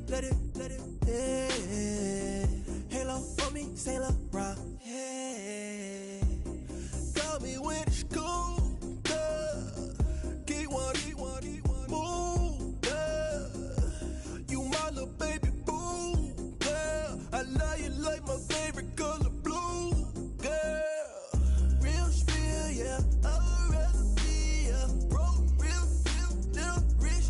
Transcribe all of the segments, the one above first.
let it, yeah. Halo on me, Saint Laurent, yeah. Got me when it's cool, yeah. Keep one, move, yeah. You my little baby boo, yeah. I love you like my favorite color blue, girl. Real spill, yeah. I'd rather be a broke, real, little rich.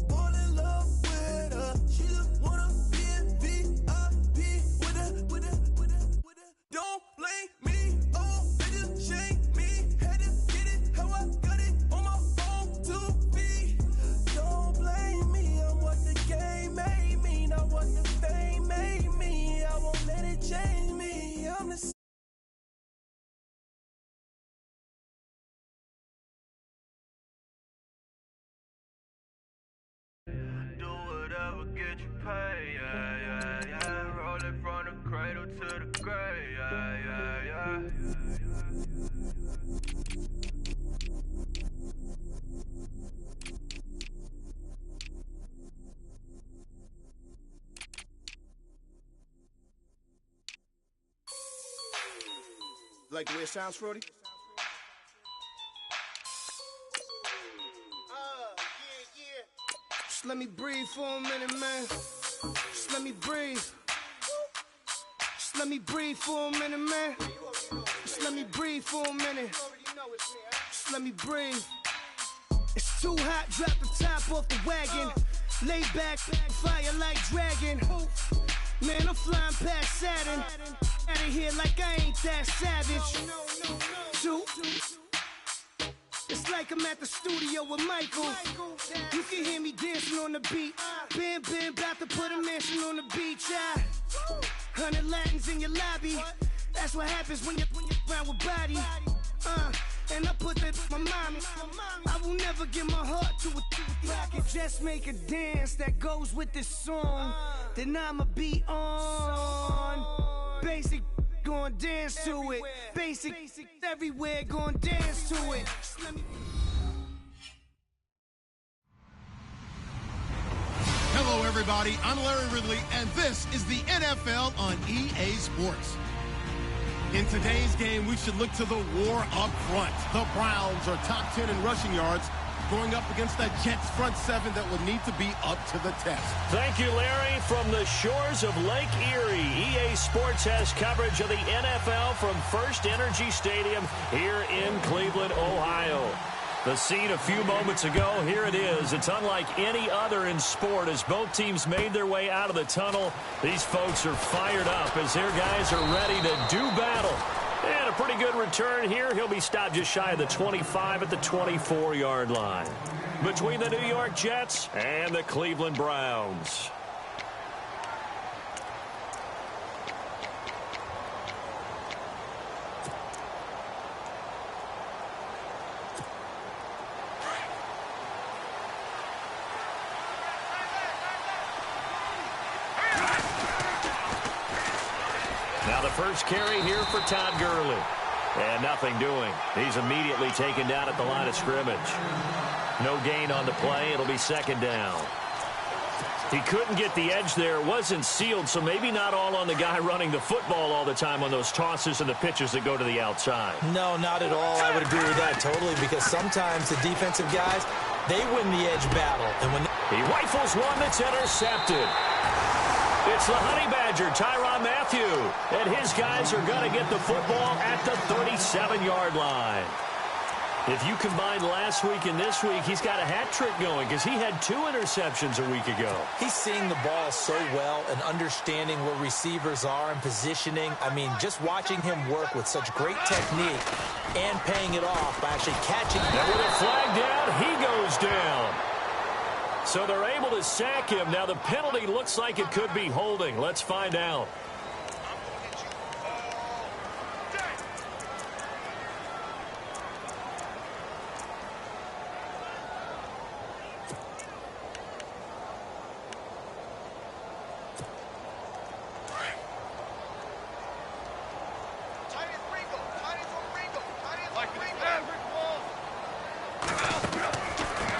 Fall in love with her. She just wanna be in VIP with her. Don't blame me, oh, they just shame me. Had to get it how I got it on my own 2 feet. Don't blame me, I'm what the game made me, not what the fame made me. I won't let it change me. I'm the get you paid, yeah. Roll it from the cradle to the grave, yeah. Like the way it sounds, Frody? Just let me breathe for a minute, man. Just let me breathe. Just let me breathe for a minute, man. Just let me breathe for a minute. Just let me breathe. It's too hot, drop the top off the wagon. Lay back, fire like dragon. Man, I'm flying past Saturn. Out of here like I ain't that savage. Two. It's like I'm at the studio with Michael. You can hear me dancing on the beat. Bam, about to put a mansion on the beach. 100 Latins in your lobby. That's what happens when you're around with body. And I put that in my mama. I will never give my heart to a I can just make a dance that goes with this song. Then I'ma be on. Basic. Gonna dance to it. Basic everywhere, gonna dance to it. Hello, everybody. I'm Larry Ridley, and this is the NFL on EA Sports. In today's game, we should look to the war up front. The Browns are top 10 in rushing yards, going up against that Jets front seven that would need to be up to the test. Thank you, Larry. From the shores of Lake Erie, EA Sports has coverage of the NFL from First Energy Stadium here in Cleveland, Ohio. The scene a few moments ago, here it is. It's unlike any other in sport as both teams made their way out of the tunnel. These folks are fired up as their guys are ready to do battle. And a pretty good return here. He'll be stopped just shy of the 25 at the 24-yard line. Between the New York Jets and the Cleveland Browns. Now the first carry here for Todd Gurley. And nothing doing. He's immediately taken down at the line of scrimmage. No gain on the play. It'll be second down. He couldn't get the edge there. Wasn't sealed, so maybe not all on the guy running the football all the time on those tosses and the pitches that go to the outside. No, not at all. I would agree with that totally because sometimes the defensive guys, they win the edge battle. And when he rifles one that's intercepted. It's the Honey Badger, Tyrann Mathieu. And his guys are going to get the football at the 37-yard line. If you combine last week and this week, he's got a hat trick going because he had 2 interceptions a week ago. He's seeing the ball so well and understanding where receivers are and positioning. I mean, just watching him work with such great technique and paying it off by actually catching. And with a flag down, he goes down. So they're able to sack him. Now the penalty looks like it could be holding. Let's find out.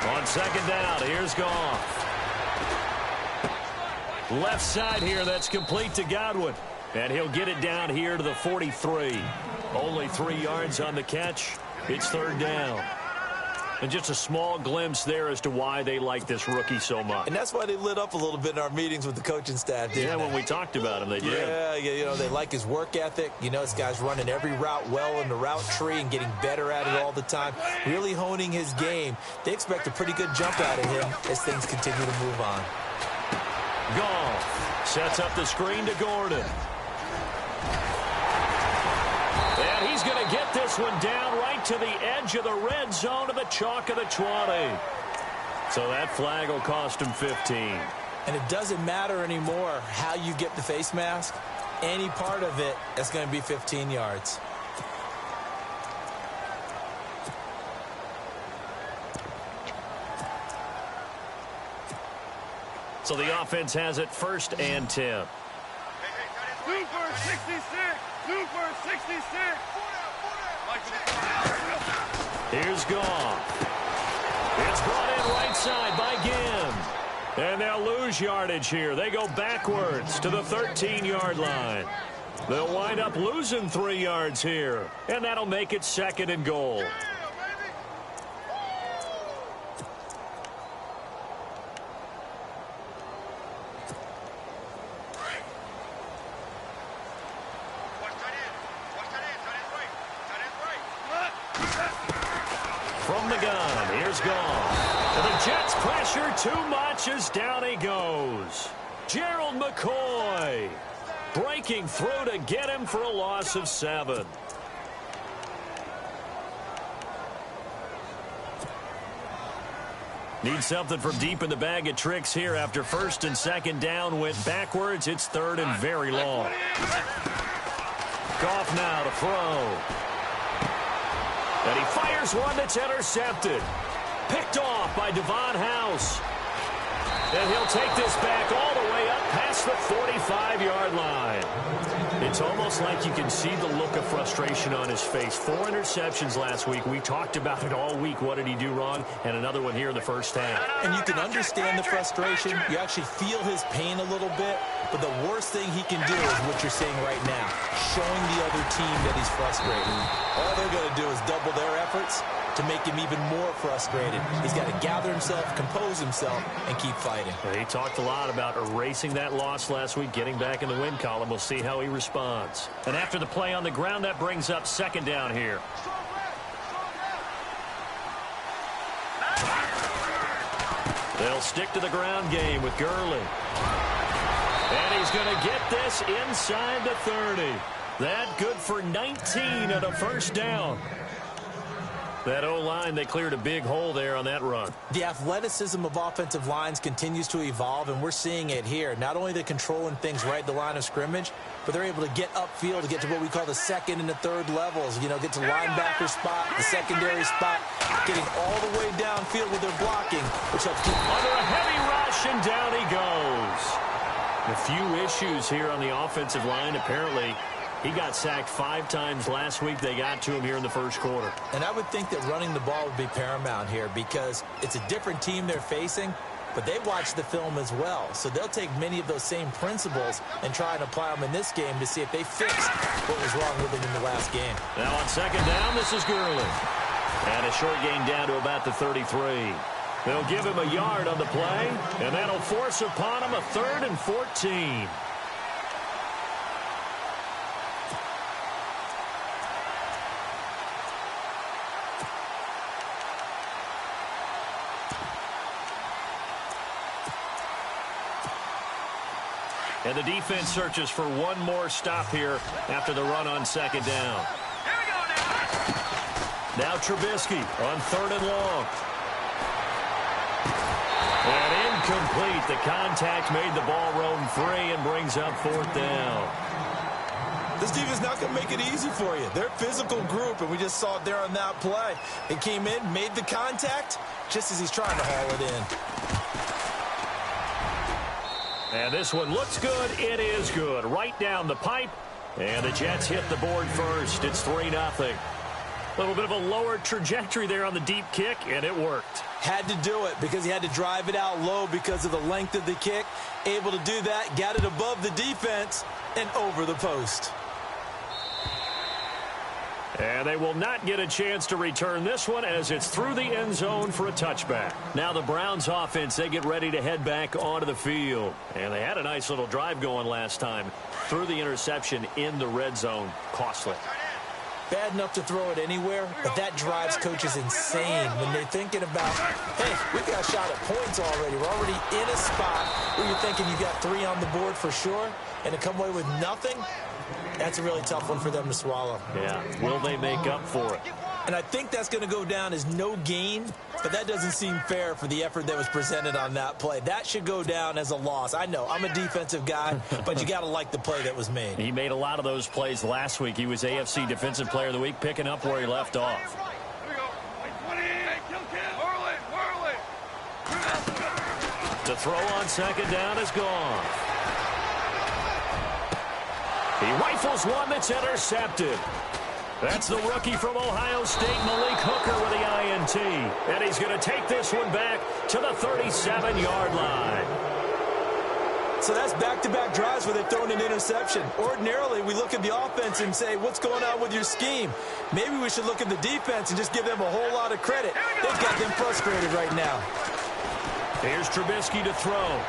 On second down, here's Goff. Left side here, that's complete to Godwin. And he'll get it down here to the 43. Only 3 yards on the catch. It's third down. And just a small glimpse there as to why they like this rookie so much. And that's why they lit up a little bit in our meetings with the coaching staff. Yeah, when we talked about him, they did. Yeah, you know, they like his work ethic. You know, this guy's running every route well in the route tree and getting better at it all the time. Really honing his game. They expect a pretty good jump out of him as things continue to move on. Goff sets up the screen to Gordon. And he's going to get this one down right to the edge of the red zone to the chalk of the 20. So that flag will cost him 15. And it doesn't matter anymore how you get the face mask. Any part of it is going to be 15 yards. So the offense has it 1st and 10. 2 for 66. 2 for 66. Here's Goff. It's brought in right side by Ginn. And they'll lose yardage here. They go backwards to the 13-yard line. They'll wind up losing 3 yards here. And that'll make it 2nd and goal. From the gun, here's Goff. And the Jets pressure too much as down he goes. Gerald McCoy breaking through to get him for a loss of 7. Need something from deep in the bag of tricks here after 1st and 2nd down went backwards. It's 3rd and very long. Goff now to throw. And he fires one that's intercepted. Picked off by Devon House. And he'll take this back all the way up past the 45-yard line. It's almost like you can see the look of frustration on his face. 4 interceptions last week. We talked about it all week. What did he do wrong? And another one here in the first half. And you can understand the frustration. You actually feel his pain a little bit. But the worst thing he can do is what you're seeing right now, showing the other team that he's frustrated. All they're going to do is double their efforts to make him even more frustrated. He's got to gather himself, compose himself, and keep fighting. He talked a lot about erasing that loss last week, getting back in the win column. We'll see how he responds. And after the play on the ground, that brings up 2nd down here. They'll stick to the ground game with Gurley. And he's going to get this inside the 30. That good for 19 and a 1st down. That O-line, they cleared a big hole there on that run. The athleticism of offensive lines continues to evolve, and we're seeing it here. Not only they're controlling things right at the line of scrimmage, but they're able to get upfield to get to what we call the 2nd and the 3rd levels. You know, get to linebacker spot, the secondary spot, getting all the way downfield with their blocking, which helps keep under a heavy rush, and down he goes. A few issues here on the offensive line. Apparently, he got sacked 5 times last week. They got to him here in the 1st quarter. And I would think that running the ball would be paramount here because it's a different team they're facing, but they watch the film as well. So they'll take many of those same principles and try and apply them in this game to see if they fixed what was wrong with them in the last game. Now on 2nd down, this is Gurley. And a short gain down to about the 33. They'll give him a yard on the play, and that'll force upon him a 3rd and 14. And the defense searches for one more stop here after the run on 2nd down. Now Trubisky on 3rd and long. And incomplete. The contact made the ball roam free and brings up 4th down. This defense not going to make it easy for you. They're a physical group, and we just saw it there on that play. It came in, made the contact, just as he's trying to haul it in. And this one looks good. It is good. Right down the pipe. And the Jets hit the board first. It's 3-0. A little bit of a lower trajectory there on the deep kick, and it worked. Had to do it because he had to drive it out low because of the length of the kick. Able to do that, got it above the defense and over the post. And they will not get a chance to return this one as it's through the end zone for a touchback. Now the Browns offense, they get ready to head back onto the field. And they had a nice little drive going last time. Through the interception in the red zone. Costly. Bad enough to throw it anywhere, but that drives coaches insane when they're thinking about, hey, we got a shot at points already. We're already in a spot where you're thinking you got 3 on the board for sure, and to come away with nothing, that's a really tough one for them to swallow. Yeah, will they make up for it? And I think that's going to go down as no gain, but that doesn't seem fair for the effort that was presented on that play. That should go down as a loss. I know, I'm a defensive guy, but you got to like the play that was made. He made a lot of those plays last week. He was AFC Defensive Player of the Week, picking up where he left off. Here we go. 20. Kill. Whirl it. The throw on second down is gone. He rifles one that's intercepted. That's the rookie from Ohio State, Malik Hooker, with the INT. And he's going to take this one back to the 37-yard line. So that's back-to-back drives where they've thrown an interception. Ordinarily, we look at the offense and say, what's going on with your scheme? Maybe we should look at the defense and just give them a whole lot of credit. They've got them frustrated right now. Here's Trubisky to throw.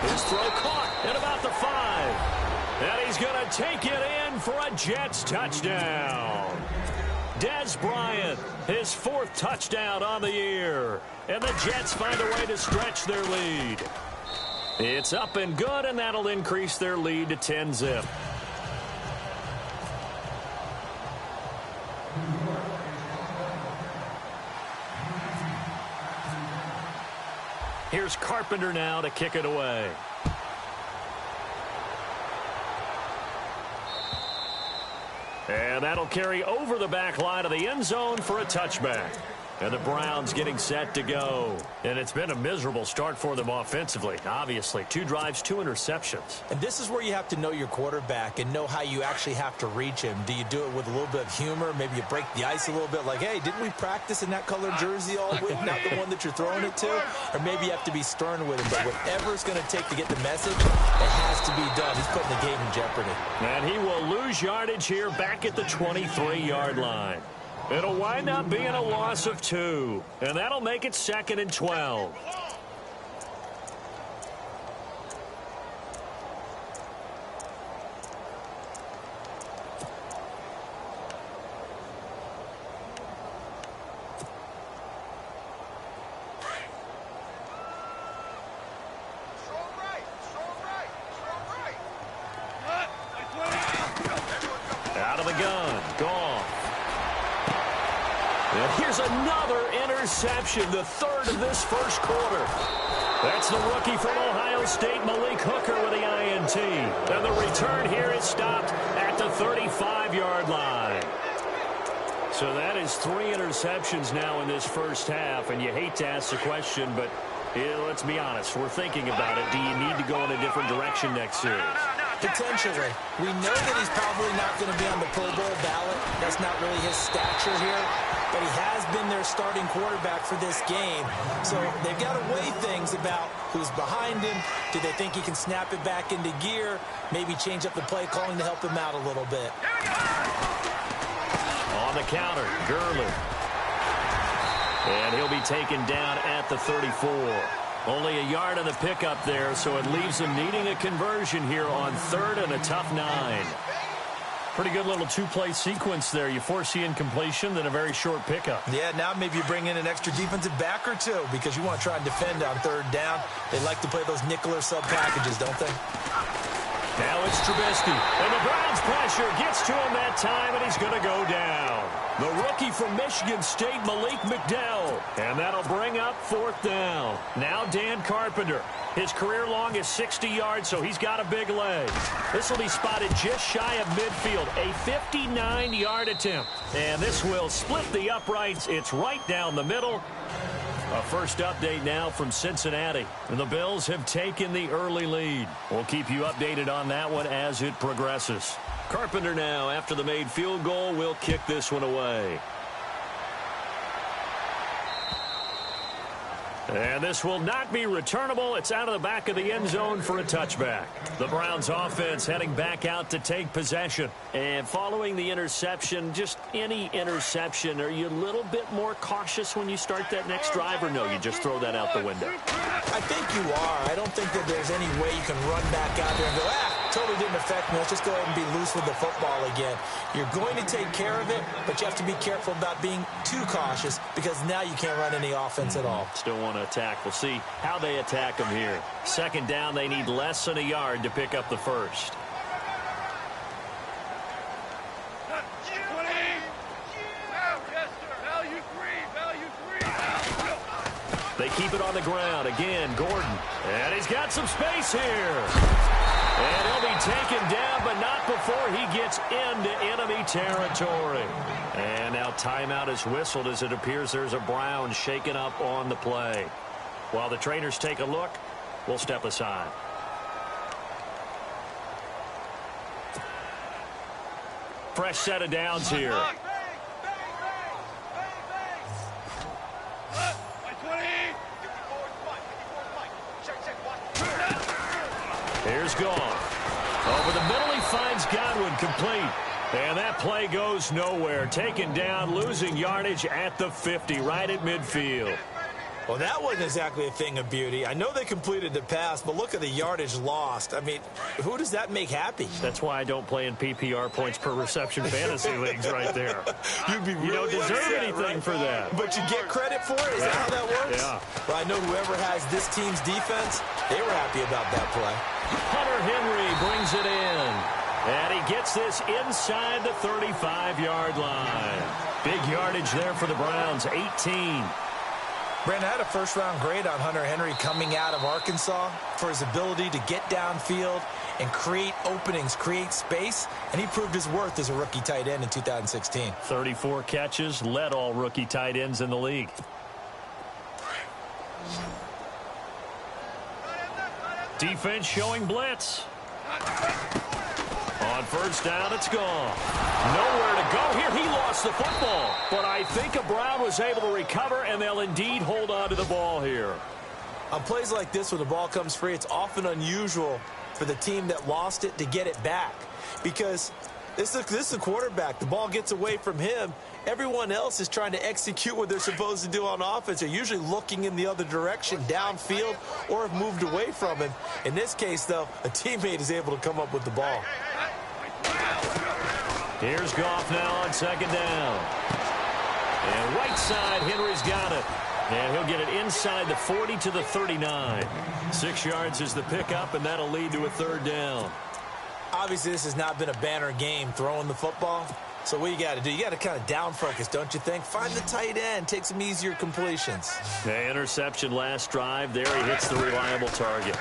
His throw caught at about the 5. And he's going to take it in for a Jets touchdown. Dez Bryant, his 4th touchdown on the year. And the Jets find a way to stretch their lead. It's up and good, and that'll increase their lead to 10-zip. Here's Carpenter now to kick it away. And that'll carry over the back line of the end zone for a touchback. And the Browns getting set to go. And it's been a miserable start for them offensively, obviously. 2 drives, 2 interceptions. And this is where you have to know your quarterback and know how you actually have to reach him. Do you do it with a little bit of humor? Maybe you break the ice a little bit like, hey, didn't we practice in that colored jersey all week, not the one that you're throwing it to? Or maybe you have to be stern with him. But whatever it's going to take to get the message, it has to be done. He's putting the game in jeopardy. And he will lose yardage here back at the 23-yard line. It'll wind up being a loss of 2. And that'll make it 2nd and 12. Out of the gun. Gone. And here's another interception, the 3rd of this first quarter. That's the rookie from Ohio State, Malik Hooker, with the INT. And the return here is stopped at the 35-yard line. So that is 3 interceptions now in this first half. And you hate to ask the question, but let's be honest. We're thinking about it. Do you need to go in a different direction next series? Potentially. We know that he's probably not going to be on the Pro Bowl ballot. That's not really his stature here. But he has been their starting quarterback for this game. So they've got to weigh things about who's behind him. Do they think he can snap it back into gear? Maybe change up the play calling to help him out a little bit. On the counter, Gurley. And he'll be taken down at the 34. Only a yard on the pickup there, so it leaves him needing a conversion here on 3rd and a tough 9. Pretty good little 2-play sequence there. You force the incompletion, then a very short pickup. Yeah, now maybe you bring in an extra defensive back or 2 because you want to try and defend on 3rd down. They like to play those nickel or sub packages, don't they? Now it's Trubisky. And the Browns pressure gets to him that time, and he's going to go down. The rookie from Michigan State, Malik McDowell. And that'll bring up 4th down. Now Dan Carpenter. His career long is 60 yards, so he's got a big leg. This will be spotted just shy of midfield. A 59-yard attempt. And this will split the uprights. It's right down the middle. A first update now from Cincinnati. And the Bills have taken the early lead. We'll keep you updated on that one as it progresses. Carpenter now, after the made field goal, will kick this one away. And this will not be returnable. It's out of the back of the end zone for a touchback. The Browns offense heading back out to take possession. And following the interception, just any interception, are you a little bit more cautious when you start that next drive, or no, you just throw that out the window? I think you are. I don't think that there's any way you can run back out there and go, totally didn't affect me. Let's just go ahead and be loose with the football again. You're going to take care of it, but you have to be careful about being too cautious because now you can't run any offense at all. Still want to attack. We'll see how they attack them here. Second down, they need less than a yard to pick up the first. They keep it on the ground. Again, Gordon. And he's got some space here. And he'll be taken down, but not before he gets into enemy territory. And now timeout is whistled as it appears there's a Brown shaken up on the play. While the trainers take a look, we'll step aside. Fresh set of downs here. Here's Goff. Over the middle, he finds Godwin, complete. And that play goes nowhere. Taken down, losing yardage at the 50, right at midfield. Well, that wasn't exactly a thing of beauty. I know they completed the pass, but look at the yardage lost. I mean, who does that make happy? That's why I don't play in PPR points per reception fantasy leagues right there. You'd be really you don't deserve anything for that. But you get credit for it? Is that how that works? Yeah. Well, I know whoever has this team's defense, they were happy about that play. Hunter Henry brings it in. And he gets this inside the 35-yard line. Big yardage there for the Browns, 18. Brandon, I had a first-round grade on Hunter Henry coming out of Arkansas for his ability to get downfield and create openings, create space, and he proved his worth as a rookie tight end in 2016. 34 catches, led all rookie tight ends in the league. Defense showing blitz. On first down, it's gone. Nowhere to go here. He lost the football. But I think a Brown was able to recover, and they'll indeed hold on to the ball here. On plays like this, when the ball comes free, it's often unusual for the team that lost it to get it back. Because this is a quarterback. The ball gets away from him. Everyone else is trying to execute what they're supposed to do on offense. They're usually looking in the other direction, downfield, or have moved away from him. In this case, though, a teammate is able to come up with the ball. Here's Goff now on second down. And right side, Henry's got it. And he'll get it inside the 40 to the 39. 6 yards is the pickup, and that'll lead to a third down. Obviously, this has not been a banner game throwing the football. So what you got to do, you got to kind of down focus, don't you think? Find the tight end, take some easier completions. The interception last drive. There he hits the reliable target.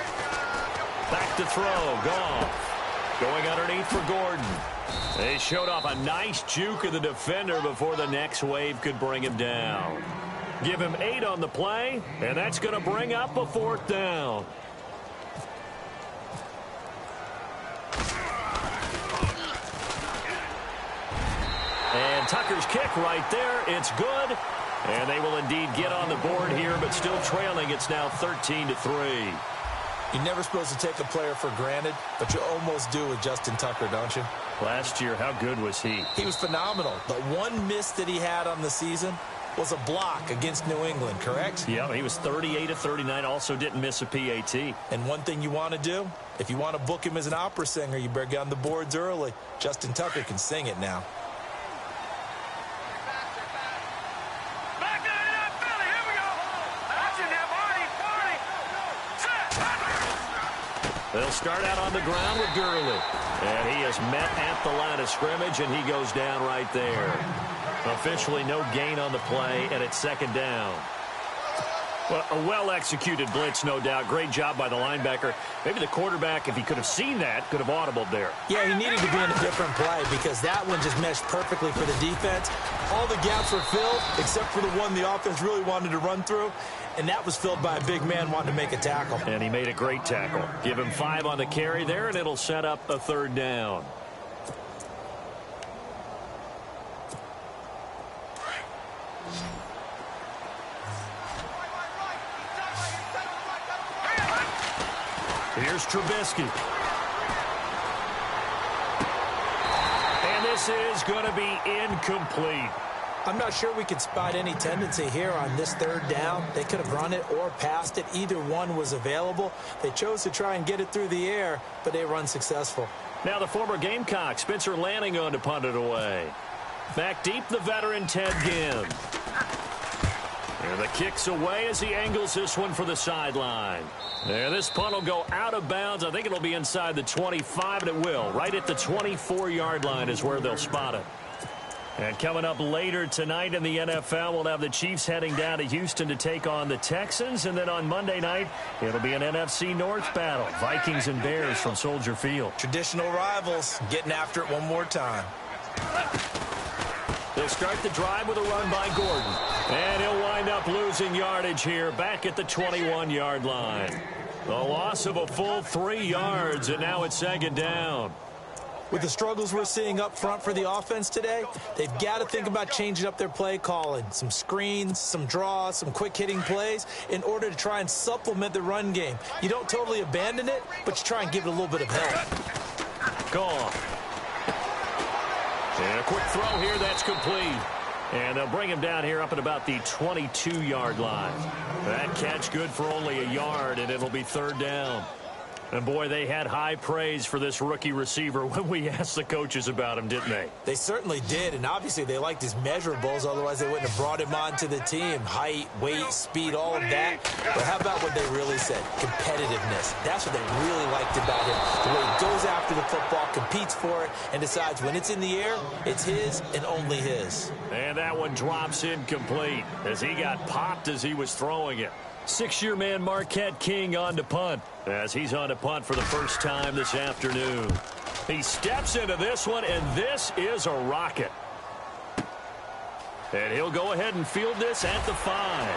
Back to throw, Goff. Going underneath for Gordon. They showed off a nice juke of the defender before the next wave could bring him down. Give him 8 on the play, and that's going to bring up a fourth down. And Tucker's kick right there. It's good. And they will indeed get on the board here, but still trailing. It's now 13-3. You're never supposed to take a player for granted, but you almost do with Justin Tucker, don't you? Last year, how good was he? He was phenomenal. The one miss that he had on the season was a block against New England, correct? Yeah, he was 38-39, also didn't miss a PAT. And one thing you want to do, if you want to book him as an opera singer, you better get on the boards early. Justin Tucker can sing it now. They'll start out on the ground with Gurley. And he is met at the line of scrimmage, and he goes down right there. Officially no gain on the play, and it's second down. Well, a well-executed blitz, no doubt. Great job by the linebacker. Maybe the quarterback, if he could have seen that, could have audibled there. Yeah, he needed to be in a different play because that one just meshed perfectly for the defense. All the gaps were filled except for the one the offense really wanted to run through, and that was filled by a big man wanting to make a tackle. And he made a great tackle. Give him 5 on the carry there, and it'll set up a third down. Here's Trubisky. And this is going to be incomplete. I'm not sure we could spot any tendency here on this third down. They could have run it or passed it. Either one was available. They chose to try and get it through the air, but they were unsuccessful. Now the former Gamecock, Spencer Lanning, on to punt it away. Back deep, the veteran Ted Ginn. And the kick's away as he angles this one for the sideline. There, this punt will go out of bounds. I think it'll be inside the 25, and it will. Right at the 24-yard line is where they'll spot it. And coming up later tonight in the NFL, we'll have the Chiefs heading down to Houston to take on the Texans. And then on Monday night, it'll be an NFC North battle. Vikings and Bears from Soldier Field. Traditional rivals getting after it one more time. They'll start the drive with a run by Gordon. And he'll wind up losing yardage here back at the 21-yard line. The loss of a full 3 yards, and now it's second down. With the struggles we're seeing up front for the offense today, they've got to think about changing up their play calling. Some screens, some draws, some quick-hitting plays in order to try and supplement the run game. You don't totally abandon it, but you try and give it a little bit of help. Gone. And a quick throw here, that's complete. And they'll bring him down here up at about the 22-yard line. That catch good for only a yard, and it'll be third down. And, boy, they had high praise for this rookie receiver when we asked the coaches about him, didn't they? They certainly did, and obviously they liked his measurables. Otherwise, they wouldn't have brought him onto the team. Height, weight, speed, all of that. But how about what they really said? Competitiveness. That's what they really liked about him. The way he goes after the football, competes for it, and decides when it's in the air, it's his and only his. And that one drops incomplete as he got popped as he was throwing it. 6-year man Marquette King on to punt as he's on to punt for the first time this afternoon. He steps into this one, and this is a rocket. And he'll go ahead and field this at the 5.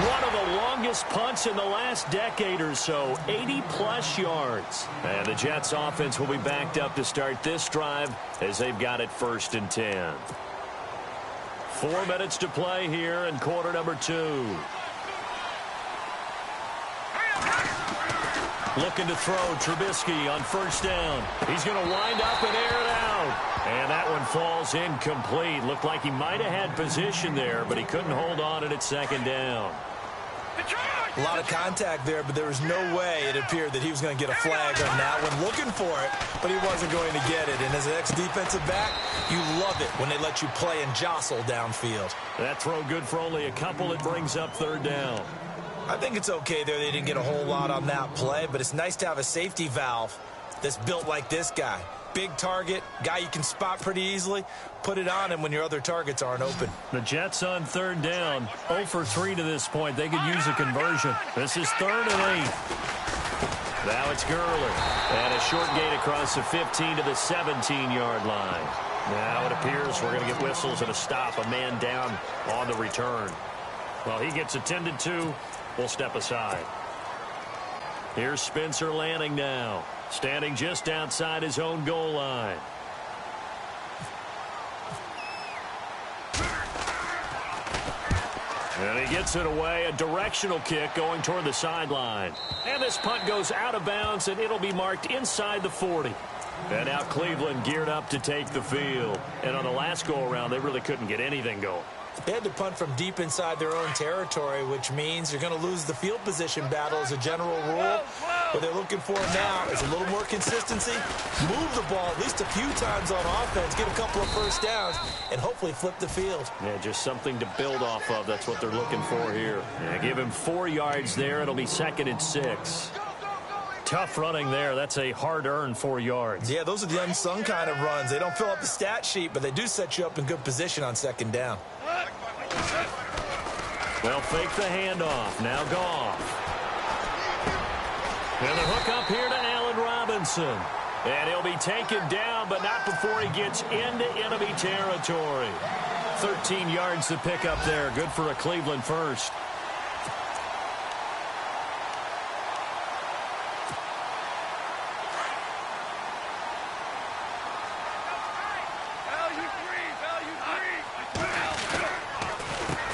One of the longest punts in the last decade or so, 80-plus yards. And the Jets offense will be backed up to start this drive as they've got it 1st and 10. 4 minutes to play here in quarter number 2. Looking to throw Trubisky on 1st down. He's going to wind up and air it out. And that one falls incomplete. Looked like he might have had position there, but he couldn't hold on at 2nd down. A lot of contact there, but there was no way it appeared that he was going to get a flag on that one. Looking for it, but he wasn't going to get it. And as an ex-defensive back, you love it when they let you play and jostle downfield. That throw good for only a couple. It brings up 3rd down. I think it's okay there. They didn't get a whole lot on that play, but it's nice to have a safety valve that's built like this guy. Big target, guy you can spot pretty easily. Put it on him when your other targets aren't open. The Jets on 3rd down. 0 for 3 to this point. They could use a conversion. This is 3rd and 8. Now it's Gurley. And a short gain across the 15 to the 17-yard line. Now it appears we're going to get whistles and a stop. A man down on the return. Well, he gets attended to. We'll step aside. Here's Spencer Lanning now, standing just outside his own goal line. And he gets it away, a directional kick going toward the sideline. And this punt goes out of bounds, and it'll be marked inside the 40. And now Cleveland geared up to take the field. And on the last go-around, they really couldn't get anything going. They had to punt from deep inside their own territory, which means you're going to lose the field position battle as a general rule. What they're looking for now is a little more consistency, move the ball at least a few times on offense, get a couple of 1st downs, and hopefully flip the field. Yeah, just something to build off of. That's what they're looking for here. Yeah, give him 4 yards there. It'll be 2nd and 6. Tough running there. That's a hard-earned 4 yards. Yeah, those are the unsung kind of runs. They don't fill up the stat sheet, but they do set you up in good position on 2nd down. They'll fake the handoff. Now Goff. And the hook up here to Allen Robinson. And he'll be taken down, but not before he gets into enemy territory. 13 yards to pick up there. Good for a Cleveland first.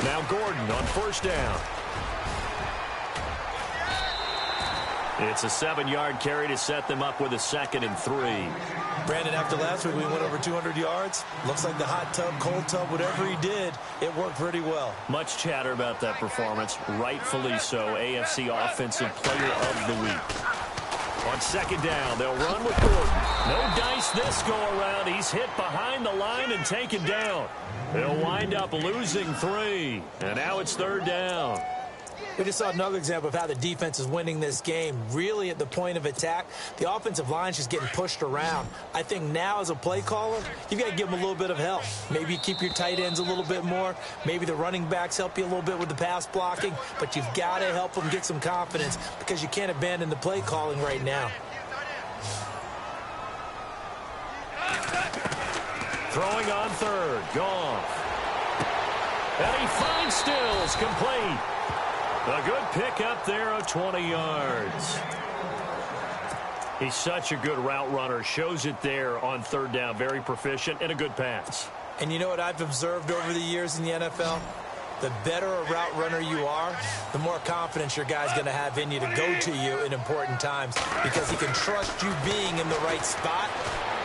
Now Gordon on 1st down. It's a 7-yard carry to set them up with a 2nd and 3. Brandon, after last week we went over 200 yards. Looks like the hot tub, cold tub, whatever he did, it worked pretty well. Much chatter about that performance. Rightfully so. AFC Offensive Player of the Week. On 2nd down, they'll run with Gordon. No dice this go-around. He's hit behind the line and taken down. They'll wind up losing 3. And now it's 3rd down. We just saw another example of how the defense is winning this game. Really at the point of attack, the offensive line's just getting pushed around. I think now as a play caller, you've got to give them a little bit of help. Maybe you keep your tight ends a little bit more. Maybe the running backs help you a little bit with the pass blocking. But you've got to help them get some confidence because you can't abandon the play calling right now. Throwing on 3rd. Goff. And he finds Stills. Complete. A good pickup there of 20 yards. He's such a good route runner. Shows it there on 3rd down. Very proficient and a good pass. And you know what I've observed over the years in the NFL? The better a route runner you are, the more confidence your guy's going to have in you to go to you in important times because he can trust you being in the right spot,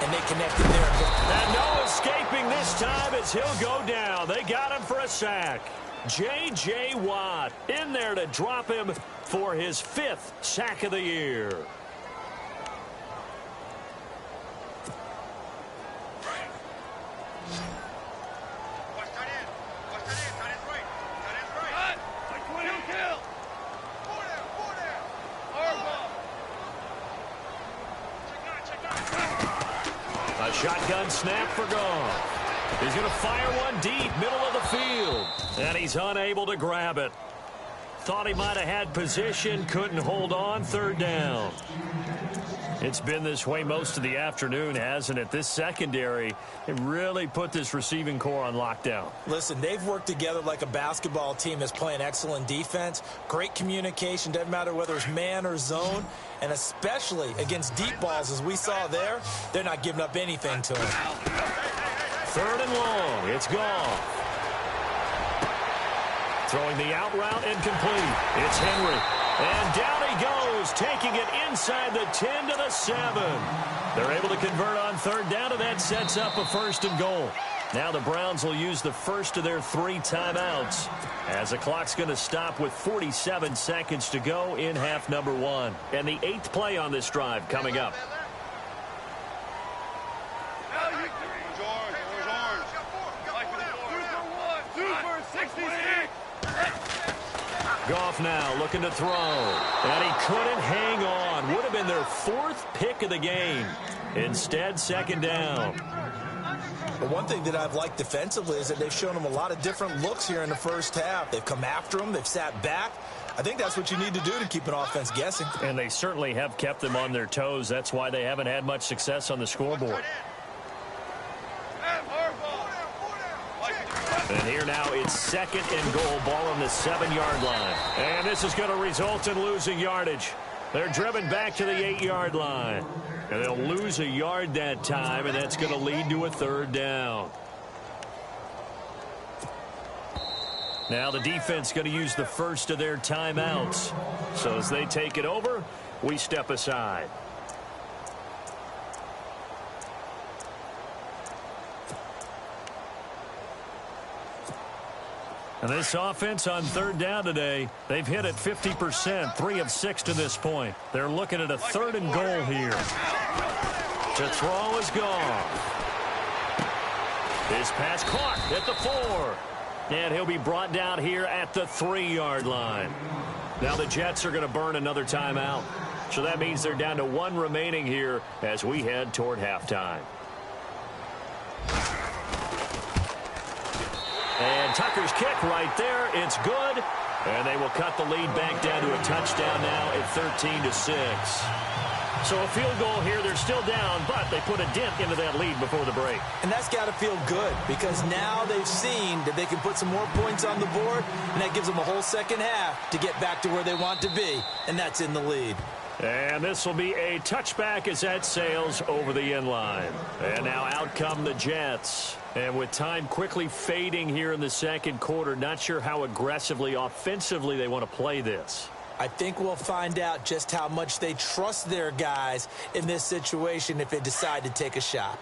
and they connected there. And no escaping this time as he'll go down. They got him for a sack. J.J. Watt in there to drop him for his 5th sack of the year. A shotgun snap for Goff. He's going to fire one deep, middle of the field. And he's unable to grab it. Thought he might have had position, couldn't hold on. 3rd down. It's been this way most of the afternoon, hasn't it? This secondary, it really put this receiving core on lockdown. Listen, they've worked together like a basketball team that's playing excellent defense. Great communication, doesn't matter whether it's man or zone. And especially against deep balls, as we saw there, they're not giving up anything to him. 3rd and long. It's Goff. Throwing the out route incomplete. It's Henry. And down he goes, taking it inside the 10 to the 7. They're able to convert on 3rd down, and that sets up a 1st and goal. Now the Browns will use the first of their 3 timeouts as the clock's going to stop with 47 seconds to go in half number 1. And the 8th play on this drive coming up. Goff now looking to throw. And he couldn't hang on. Would have been their 4th pick of the game. Instead, 2nd down. But one thing that I've liked defensively is that they've shown him a lot of different looks here in the first half. They've come after him. They've sat back. I think that's what you need to do to keep an offense guessing. And they certainly have kept them on their toes. That's why they haven't had much success on the scoreboard. And here now it's 2nd and goal, ball on the 7-yard line. And this is going to result in losing yardage. They're driven back to the 8-yard line. And they'll lose a yard that time, and that's going to lead to a 3rd down. Now the defense going to use the first of their timeouts. So as they take it over, we step aside. And this offense on 3rd down today, they've hit it 50%, 3 of 6 to this point. They're looking at a 3rd and goal here. To throw is Goff. His pass caught at the 4. And he'll be brought down here at the 3-yard line. Now the Jets are going to burn another timeout. So that means they're down to 1 remaining here as we head toward halftime. And Tucker's kick right there. It's good. And they will cut the lead back down to a touchdown now at 13-6. So a field goal here. They're still down, but they put a dent into that lead before the break. And that's got to feel good because now they've seen that they can put some more points on the board, and that gives them a whole second half to get back to where they want to be, and that's in the lead. And this will be a touchback as that sails over the end line. And now out come the Jets. And with time quickly fading here in the second quarter, not sure how aggressively, offensively they want to play this. I think we'll find out just how much they trust their guys in this situation if they decide to take a shot.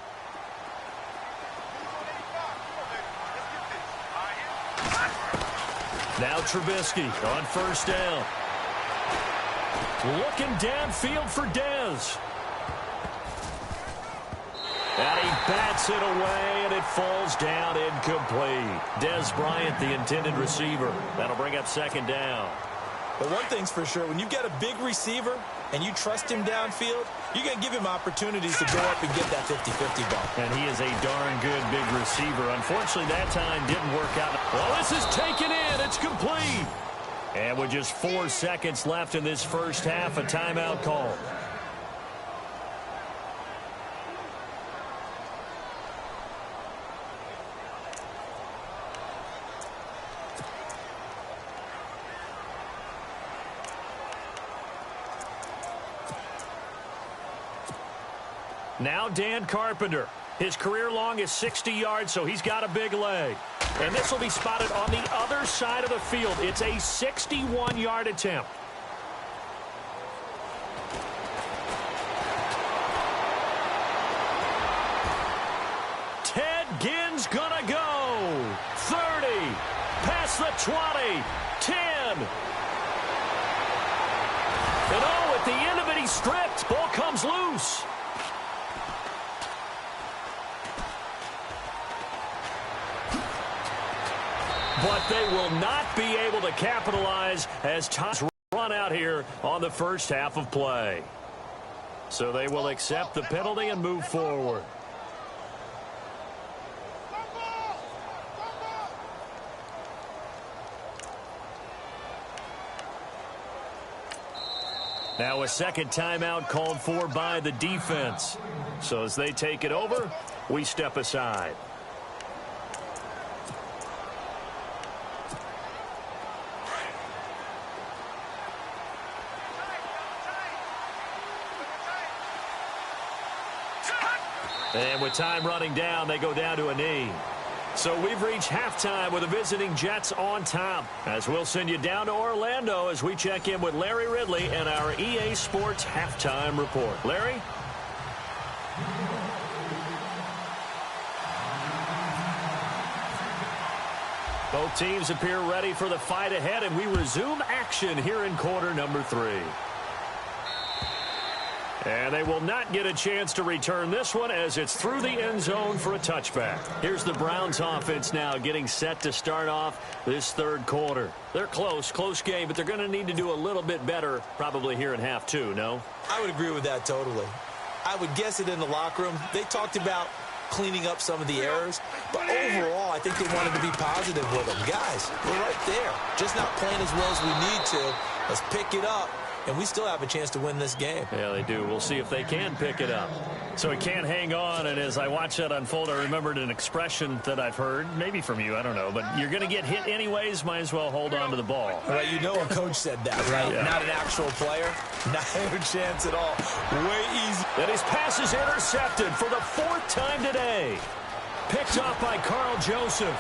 Now Trubisky on first down. Looking downfield for Dez. And he bats it away, and it falls down incomplete. Dez Bryant, the intended receiver. That'll bring up second down. But one thing's for sure, when you've got a big receiver and you trust him downfield, you're going to give him opportunities to go up and get that 50-50 ball. And he is a darn good big receiver. Unfortunately, that time didn't work out. Well, this is taken in. It's complete. And with just 4 seconds left in this first half, a timeout call. Now Dan Carpenter. His career long is 60 yards, so he's got a big leg. And this will be spotted on the other side of the field. It's a 61-yard attempt. Ted Ginn's gonna go. 30, past the 20, 10. And oh, at the end of it, he's stripped. Ball comes loose. But they will not be able to capitalize as time's run out here on the first half of play. So they will accept the penalty and move forward. Now a second timeout called for by the defense. So as they take it over, we step aside. And with time running down, they go down to a knee. So we've reached halftime with the visiting Jets on top. As we'll send you down to Orlando as we check in with Larry Ridley and our EA Sports halftime report. Larry? Both teams appear ready for the fight ahead, and we resume action here in quarter number 3. And they will not get a chance to return this one as it's through the end zone for a touchback. Here's the Browns offense now getting set to start off this third quarter. They're close game, but they're going to need to do a little bit better probably here in half 2, no? I would agree with that totally. I would guess it in the locker room. They talked about cleaning up some of the errors, but overall, I think they wanted to be positive with them. Guys, we're right there. Just not playing as well as we need to. Let's pick it up. And we still have a chance to win this game. Yeah, they do. We'll see if they can pick it up. So he can't hang on, and as I watch that unfold, I remembered an expression that I've heard, maybe from you, I don't know, but you're going to get hit anyways, might as well hold on to the ball. Right, you know a coach said that, right? Yeah. Not an actual player. Not a chance at all. Way easy. And his pass is intercepted for the 4th time today. Picked off by Carl Joseph.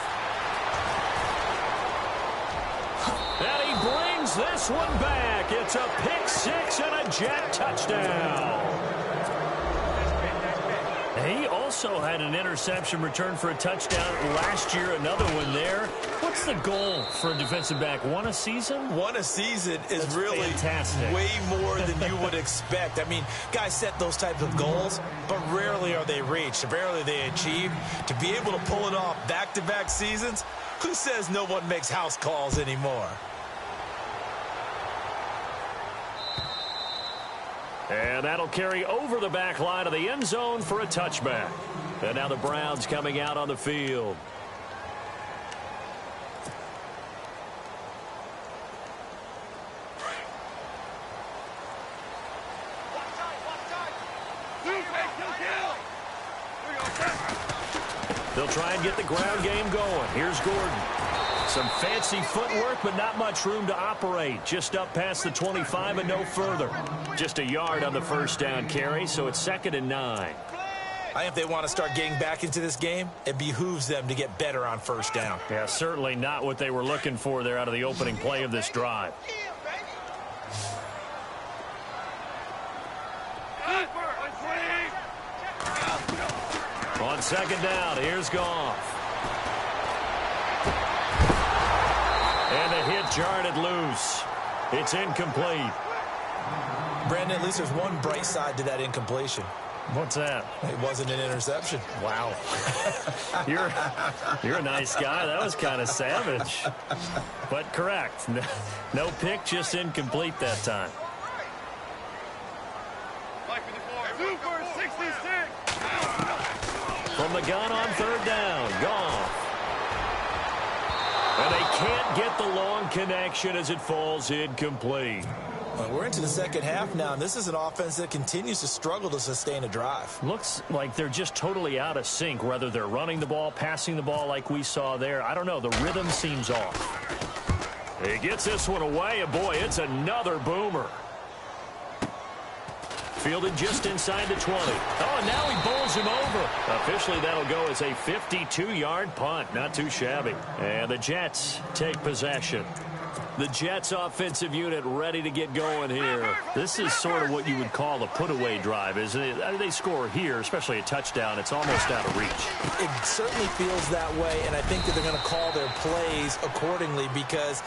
And he brings this one back. It's a pick 6 and a Jet touchdown. He also had an interception return for a touchdown last year. Another one there. What's the goal for a defensive back? One a season? One a season is really fantastic. Way more than you would expect. I mean, guys set those types of goals, but rarely are they reached. Rarely they achieved. To be able to pull it off back-to-back seasons, who says no one makes house calls anymore? And that'll carry over the back line of the end zone for a touchback. And now the Browns coming out on the field. They'll try and get the ground game going. Here's Gordon. Some fancy footwork, but not much room to operate. Just up past the 25 and no further. Just a yard on the first down carry, so it's 2nd and 9. I think if they want to start getting back into this game, it behooves them to get better on first down. Yeah, certainly not what they were looking for there out of the opening play of this drive. On second down, here's Goff. And the hit jarred loose. It's incomplete. Brandon, at least there's one bright side to that incompletion. What's that? It wasn't an interception. Wow. You're a nice guy. That was kind of savage. But correct. No pick, just incomplete that time. 2 for 66. From the gun on third down, Goff. And they can't get the long connection as it falls incomplete. Well, we're into the second half now, and this is an offense that continues to struggle to sustain a drive. Looks like they're just totally out of sync, whether they're running the ball, passing the ball like we saw there. I don't know. The rhythm seems off. He gets this one away, and boy, it's another boomer. Fielded just inside the 20. Oh, and now he bowls him over. Officially, that'll go as a 52-yard punt. Not too shabby. And the Jets take possession. The Jets offensive unit ready to get going here. This is sort of what you would call a put-away drive, isn't it? They score here, especially a touchdown. It's almost out of reach. It certainly feels that way, and I think that they're going to call their plays accordingly because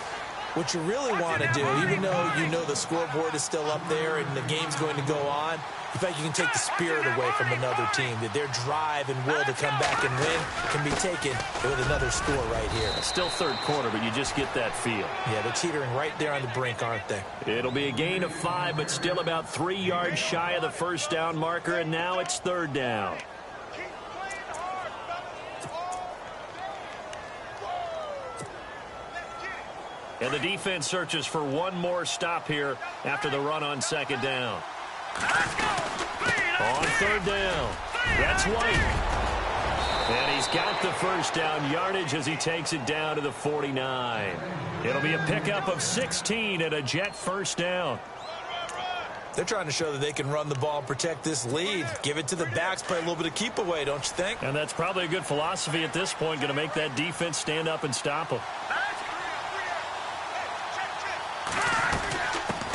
what you really want to do, even though you know the scoreboard is still up there and the game's going to go on, in fact, you can take the spirit away from another team, that their drive and will to come back and win can be taken with another score right here. Still third quarter, but you just get that feel. Yeah, they're teetering right there on the brink, aren't they? It'll be a gain of 5, but still about 3 yards shy of the first down marker, and now it's third down. And the defense searches for one more stop here after the run on second down. On third down, that's White. And he's got the first down yardage as he takes it down to the 49. It'll be a pickup of 16 and a Jet first down. They're trying to show that they can run the ball and protect this lead. Give it to the backs, play a little bit of keep away, don't you think? And that's probably a good philosophy at this point, going to make that defense stand up and stop them.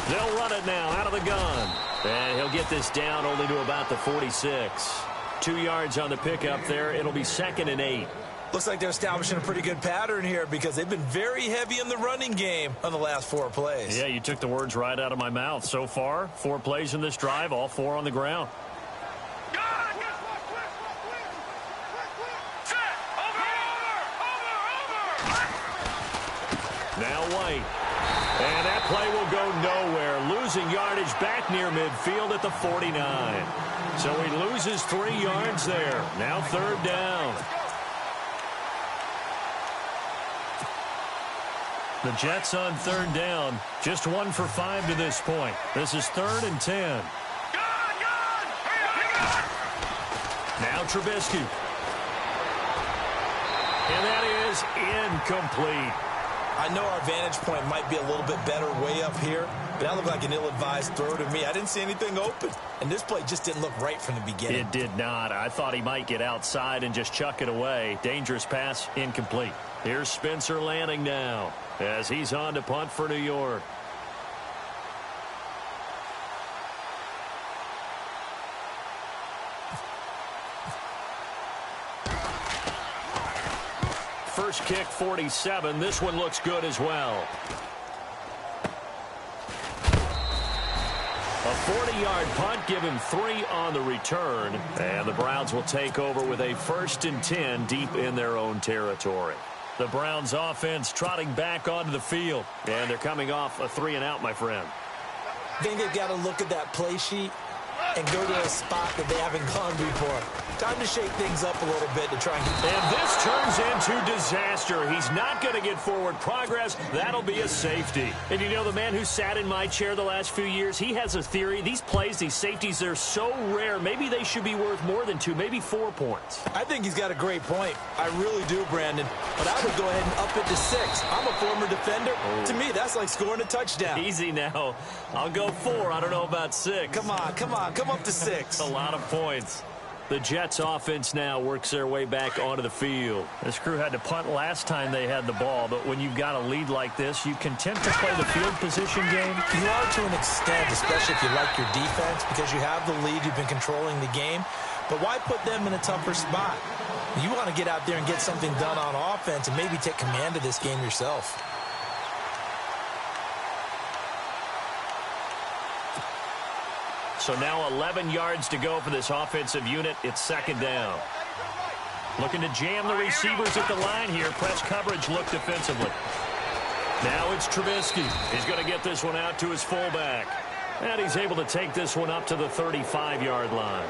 They'll run it now out of the gun. And he'll get this down only to about the 46. 2 yards on the pickup there. It'll be 2nd and 8. Looks like they're establishing a pretty good pattern here because they've been very heavy in the running game on the last 4 plays. Yeah, you took the words right out of my mouth. So far, 4 plays in this drive, all 4 on the ground. Now White. And that play will go nowhere. Losing yardage back near midfield at the 49. So he loses 3 yards there. Now third down. The Jets on third down. Just 1 for 5 to this point. This is 3rd and 10. Now Trubisky. And that is incomplete. I know our vantage point might be a little bit better way up here, but that looked like an ill-advised throw to me. I didn't see anything open, and this play just didn't look right from the beginning. It did not. I thought he might get outside and just chuck it away. Dangerous pass, incomplete. Here's Spencer Lanning now as he's on to punt for New York. First kick, 47. This one looks good as well. A 40-yard punt, give him 3 on the return. And the Browns will take over with a 1st and 10 deep in their own territory. The Browns offense trotting back onto the field. And they're coming off a 3-and-out, my friend. I think they've got to look at that play sheet and go to a spot that they haven't gone before. Time to shake things up a little bit to try and get... And this turns into disaster. He's not going to get forward progress. That'll be a safety. And you know, the man who sat in my chair the last few years, he has a theory. These plays, these safeties, they're so rare. Maybe they should be worth more than 2, maybe 4 points. I think he's got a great point. I really do, Brandon. But I would go ahead and up it to 6. I'm a former defender. Oh. To me, that's like scoring a touchdown. Easy now. I'll go 4. I don't know about 6. Come on. Come up to 6. A lot of points. The Jets offense now works their way back onto the field. This crew had to punt last time they had the ball, but when you've got a lead like this, you can tend to play the field position game. You are to an extent, especially if you like your defense, because you have the lead, you've been controlling the game. But why put them in a tougher spot? You want to get out there and get something done on offense and maybe take command of this game yourself. So now 11 yards to go for this offensive unit. It's second down. Looking to jam the receivers at the line here. Press coverage look defensively. Now it's Trubisky. He's going to get this one out to his fullback. And he's able to take this one up to the 35-yard line.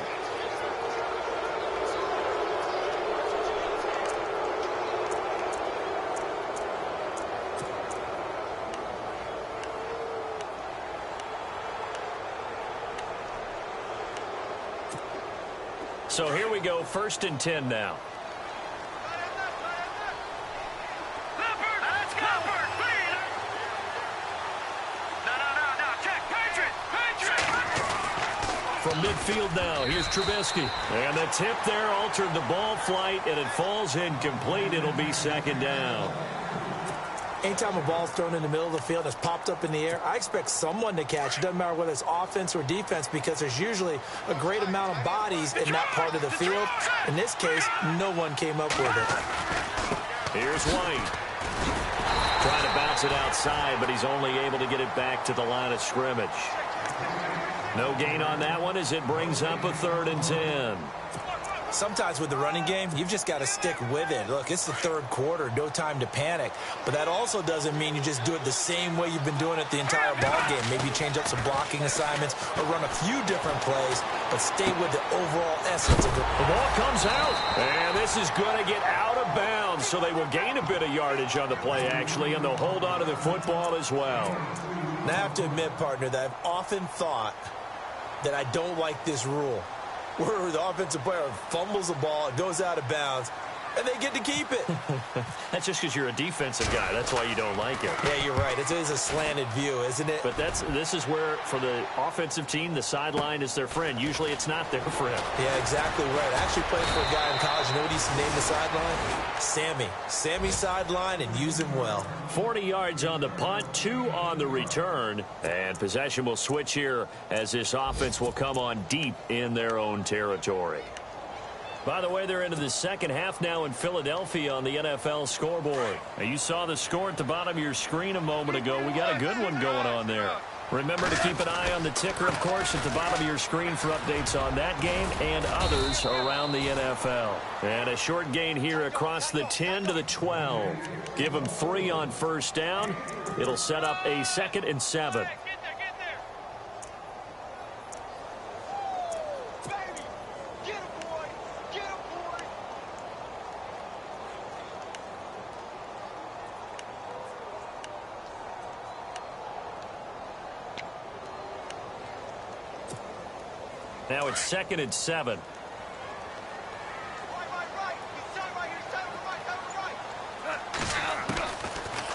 So here we go, 1st and 10 now. From midfield now, here's Trubisky. And the tip there altered the ball flight, and it falls incomplete. It'll be second down. Anytime a ball's thrown in the middle of the field and it's popped up in the air, I expect someone to catch. It doesn't matter whether it's offense or defense, because there's usually a great amount of bodies in that part of the field. In this case, no one came up with it. Here's White. Trying to bounce it outside, but he's only able to get it back to the line of scrimmage. No gain on that one as it brings up a 3rd and 10. Sometimes with the running game, you've just got to stick with it. Look, it's the 3rd quarter, no time to panic. But that also doesn't mean you just do it the same way you've been doing it the entire ball game. Maybe change up some blocking assignments or run a few different plays, but stay with the overall essence of it. The ball comes out, and this is going to get out of bounds, so they will gain a bit of yardage on the play, actually, and they'll hold on to the football as well. Now, I have to admit, partner, that I've often thought that I don't like this rule, where the offensive player fumbles the ball, it goes out of bounds, and they get to keep it. That's just because you're a defensive guy. That's why you don't like it. Yeah, you're right. It is a slanted view, isn't it? But this is where, for the offensive team, the sideline is their friend. Usually it's not their friend. Yeah, exactly right. I actually played for a guy in college. You know what he used to name the sideline? Sammy. Sammy sideline, and use him well. 40 yards on the punt, 2 on the return. And possession will switch here as this offense will come on deep in their own territory. By the way, they're into the second half now in Philadelphia on the NFL scoreboard. Now, you saw the score at the bottom of your screen a moment ago. We got a good one going on there. Remember to keep an eye on the ticker, of course, at the bottom of your screen for updates on that game and others around the NFL. And a short gain here across the 10 to the 12. Give them 3 on 1st down. It'll set up a 2nd and 7. Now it's 2nd and 7.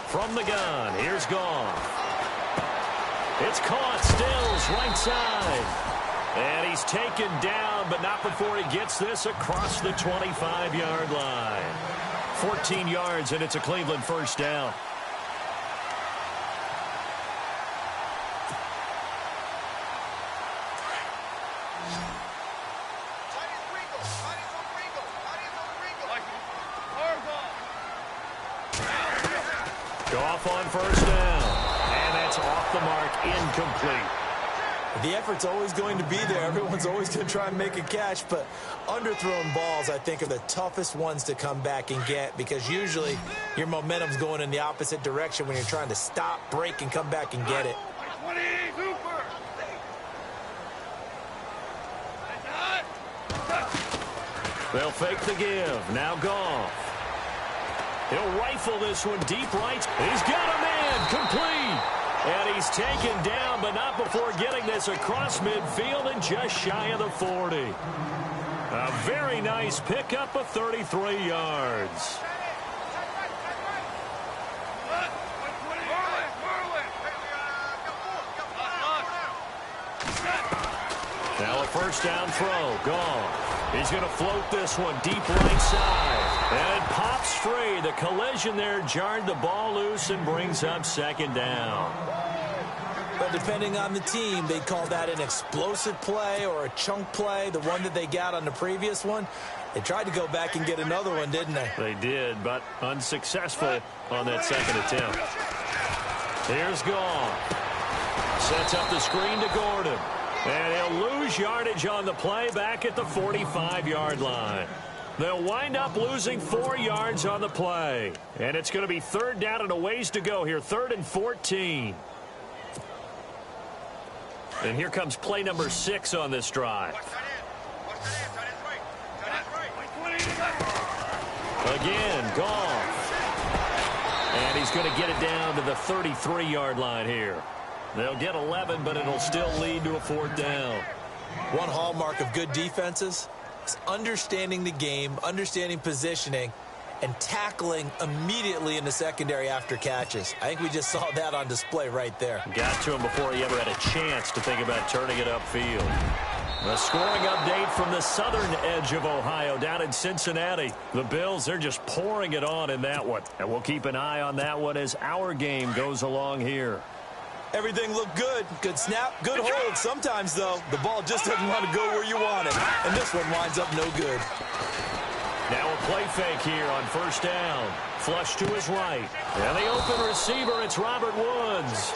From the gun, here's Goff. It's caught, Stills, right side. And he's taken down, but not before he gets this across the 25-yard line. 14 yards, and it's a Cleveland 1st down. Goff on 1st down, and that's off the mark, incomplete. The effort's always going to be there. Everyone's always going to try and make a catch, but underthrown balls, I think, are the toughest ones to come back and get, because usually your momentum's going in the opposite direction when you're trying to stop, break, and come back and get it. They'll fake the give. Now Goff. He'll rifle this one deep right. He's got a man, complete. And he's taken down, but not before getting this across midfield and just shy of the 40. A very nice pickup of 33 yards. Now a first down throw. Gone. He's going to float this one deep right side. And it pops free. The collision there jarred the ball loose and brings up second down. But depending on the team, they call that an explosive play or a chunk play. The one that they got on the previous one, they tried to go back and get another one, didn't they? They did, but unsuccessful on that second attempt. Here's Gone. Sets up the screen to Gordon. And he'll lose yardage on the play back at the 45-yard line. They'll wind up losing 4 yards on the play. And it's going to be third down and a ways to go here. 3rd and 14. And here comes play number 6 on this drive. Again, Goff. And he's going to get it down to the 33-yard line here. They'll get 11, but it'll still lead to a 4th down. One hallmark of good defenses is understanding the game, understanding positioning, and tackling immediately in the secondary after catches. I think we just saw that on display right there. Got to him before he ever had a chance to think about turning it upfield. A scoring update from the southern edge of Ohio down in Cincinnati. The Bills, they're just pouring it on in that one. And we'll keep an eye on that one as our game goes along here. Everything looked good. Good snap, good hold. Sometimes, though, the ball just doesn't want to go where you want it. And this one winds up no good. Now a play fake here on first down. Flush to his right. And the open receiver, it's Robert Woods.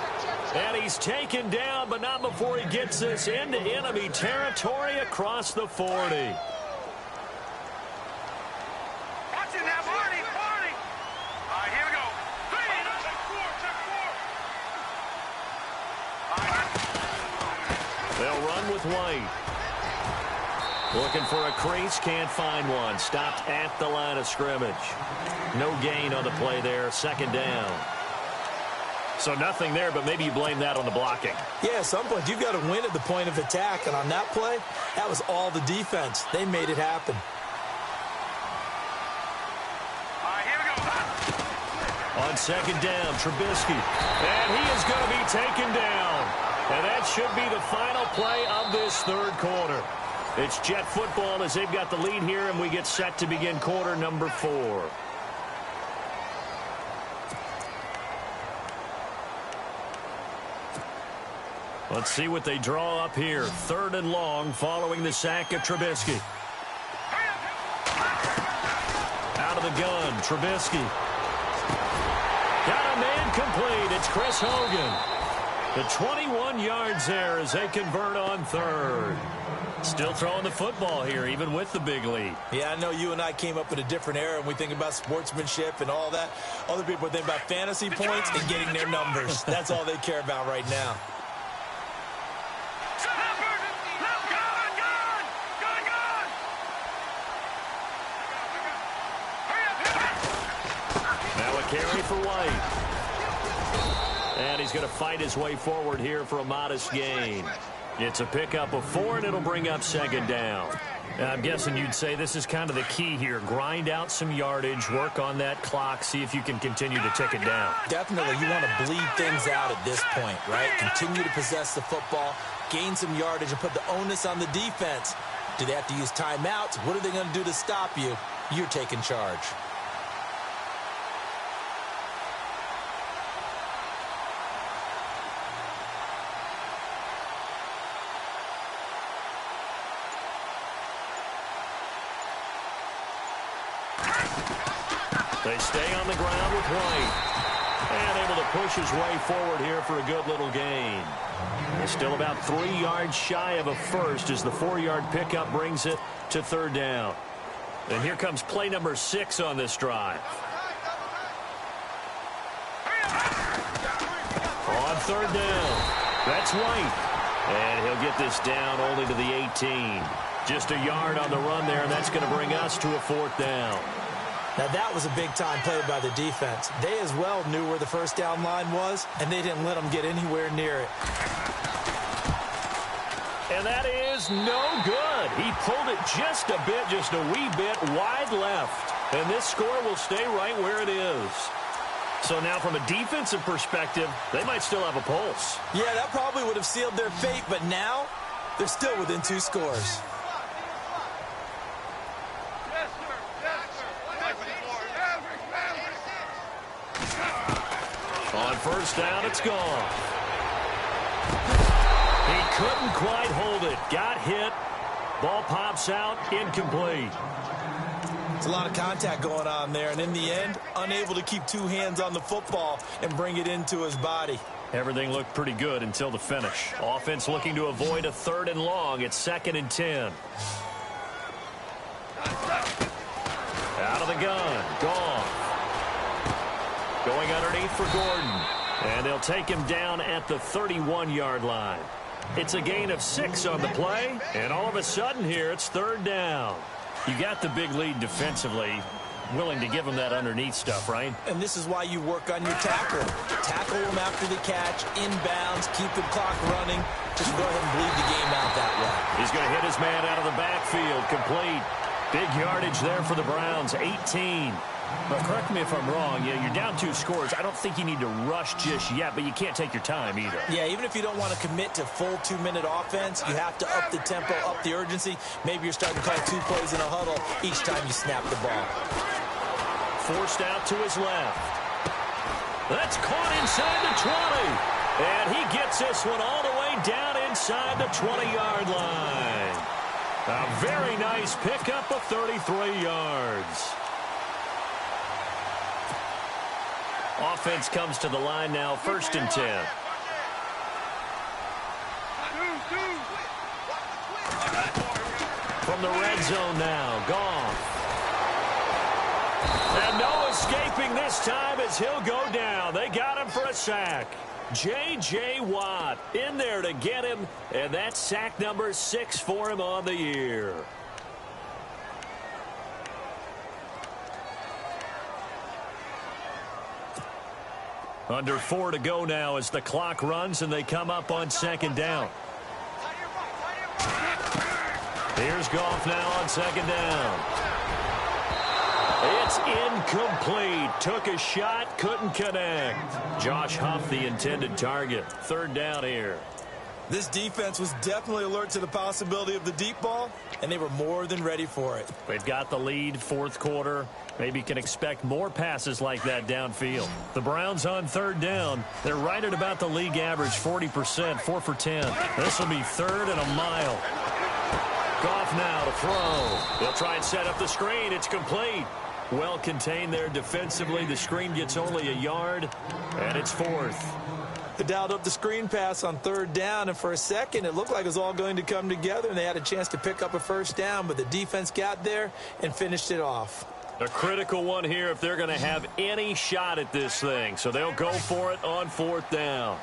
And he's taken down, but not before he gets this into enemy territory across the 40. Watching that, Marty. All right, here we go. Check 4. They'll run with White. Looking for a crease, can't find one. Stopped at the line of scrimmage. No gain on the play there, second down. So nothing there, but maybe you blame that on the blocking. Yeah, at some point, you've got to win at the point of attack. And on that play, that was all the defense. They made it happen. All right, here we go. On second down, Trubisky. And he is going to be taken down. And that should be the final play of this third quarter. It's Jet football as they've got the lead here, and we get set to begin quarter number 4. Let's see what they draw up here. 3rd and long following the sack of Trubisky. Out of the gun, Trubisky. Got a man complete. It's Chris Hogan. The 21 yards there as they convert on 3rd. Still throwing the football here, even with the big lead. Yeah, I know you and I came up in a different era, and we think about sportsmanship and all that. Other people think about fantasy points and getting their numbers. That's all they care about right now. Now a carry for White. And he's going to fight his way forward here for a modest gain. It's a pickup of 4, and it'll bring up second down. I'm guessing you'd say this is kind of the key here. Grind out some yardage, work on that clock, see if you can continue to tick it down. Definitely. You want to bleed things out at this point, right? Continue to possess the football, gain some yardage, and put the onus on the defense. Do they have to use timeouts? What are they going to do to stop you? You're taking charge. They stay on the ground with White. And able to push his way forward here for a good little gain. They're still about 3 yards shy of a first as the 4-yard pickup brings it to 3rd down. And here comes play number 6 on this drive. On 3rd down, that's White. And he'll get this down only to the 18. Just a yard on the run there, and that's going to bring us to a 4th down. Now, that was a big-time play by the defense. They as well knew where the first down line was, and they didn't let them get anywhere near it. And that is no good. He pulled it just a bit, just a wee bit wide left. And this score will stay right where it is. So now from a defensive perspective, they might still have a pulse. Yeah, that probably would have sealed their fate, but now They're still within 2 scores. On first down, it's gone. He couldn't quite hold it. Got hit. Ball pops out, incomplete. It's a lot of contact going on there, and in the end, unable to keep 2 hands on the football and bring it into his body. Everything looked pretty good until the finish. Offense looking to avoid a 3rd and long. It's 2nd and 10. Out of the gun. Gone. Going underneath for Gordon. And they'll take him down at the 31-yard line. It's a gain of 6 on the play, and all of a sudden here it's 3rd down. You got the big lead defensively, willing to give them that underneath stuff, right? And this is why you work on your tackle. Tackle them after the catch, inbounds, keep the clock running. Just go ahead and bleed the game out that way. He's going to hit his man out of the backfield, complete. Big yardage there for the Browns, 18. But correct me if I'm wrong, you're down 2 scores. I don't think you need to rush just yet, but you can't take your time either. Yeah, even if you don't want to commit to full 2-minute offense, you have to up the tempo, up the urgency. Maybe you're starting to call 2 plays in a huddle each time you snap the ball. Forced out to his left. That's caught inside the 20. And he gets this one all the way down inside the 20-yard line. A very nice pickup of 33 yards. Offense comes to the line now, 1st and 10. From the red zone now, gone. And no escaping this time as he'll go down. They got him for a sack. J.J. Watt in there to get him, and that's sack number 6 for him on the year. Under 4 to go now as the clock runs and they come up on 2nd down. Here's Goff now on 2nd down. It's incomplete. Took a shot, couldn't connect. Josh Huff, the intended target. 3rd down here. This defense was definitely alert to the possibility of the deep ball, and they were more than ready for it. They've got the lead, 4th quarter. Maybe can expect more passes like that downfield. The Browns on 3rd down. They're right at about the league average, 40%, 4 for 10. This will be 3rd and a mile. Goff now to throw. They'll try and set up the screen. It's complete. Well contained there defensively. The screen gets only a yard, and it's 4th. They dialed up the screen pass on 3rd down, and for a second it looked like it was all going to come together, and they had a chance to pick up a 1st down, but the defense got there and finished it off. A critical one here if they're going to have any shot at this thing, so they'll go for it on 4th down.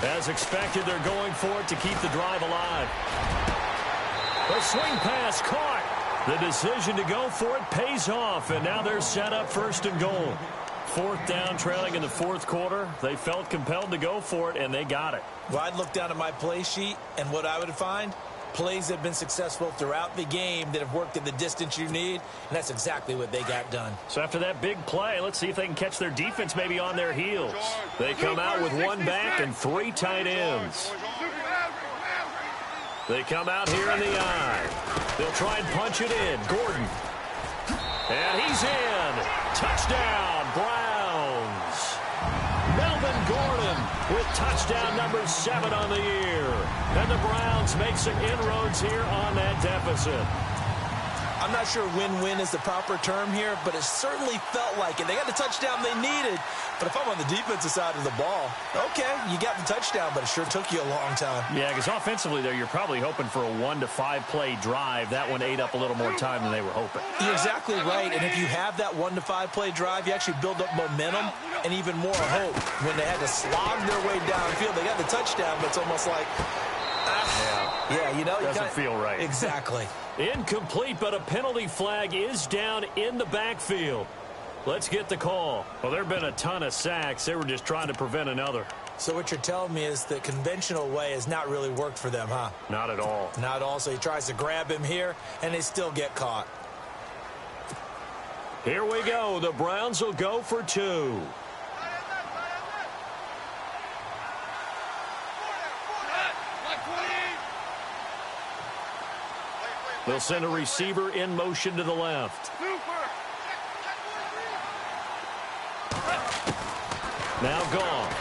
As expected, they're going for it to keep the drive alive. A swing pass caught. The decision to go for it pays off, and now they're set up 1st and goal. 4th down, trailing in the 4th quarter. They felt compelled to go for it, and they got it. Well, I'd look down at my play sheet, and what I would find, plays that have been successful throughout the game that have worked in the distance you need, and that's exactly what they got done. So after that big play, let's see if they can catch their defense maybe on their heels. They come out with 1 back and 3 tight ends. They come out here in the eye. They'll try and punch it in. Gordon. And he's in. Touchdown, Browns. Melvin Gordon with touchdown number 7 on the year. And the Browns make some inroads here on that deficit. I'm not sure win-win is the proper term here, but it certainly felt like it. They got the touchdown they needed, but if I'm on the defensive side of the ball, okay, you got the touchdown, but it sure took you a long time. Yeah, because offensively there, you're probably hoping for a 1 to 5 play drive. That one ate up a little more time than they were hoping. You're exactly right, and if you have that 1 to 5 play drive, you actually build up momentum and even more hope. When they had to slog their way downfield, they got the touchdown, but it's almost like, yeah, you know, doesn't feel right. Exactly. Incomplete, but a penalty flag is down in the backfield. Let's get the call. Well, there have been a ton of sacks. They were just trying to prevent another. So what you're telling me is the conventional way has not really worked for them, huh? Not at all. Not at all. So he tries to grab him here, and they still get caught. Here we go. The Browns will go for 2. They'll send a receiver in motion to the left. Now gone.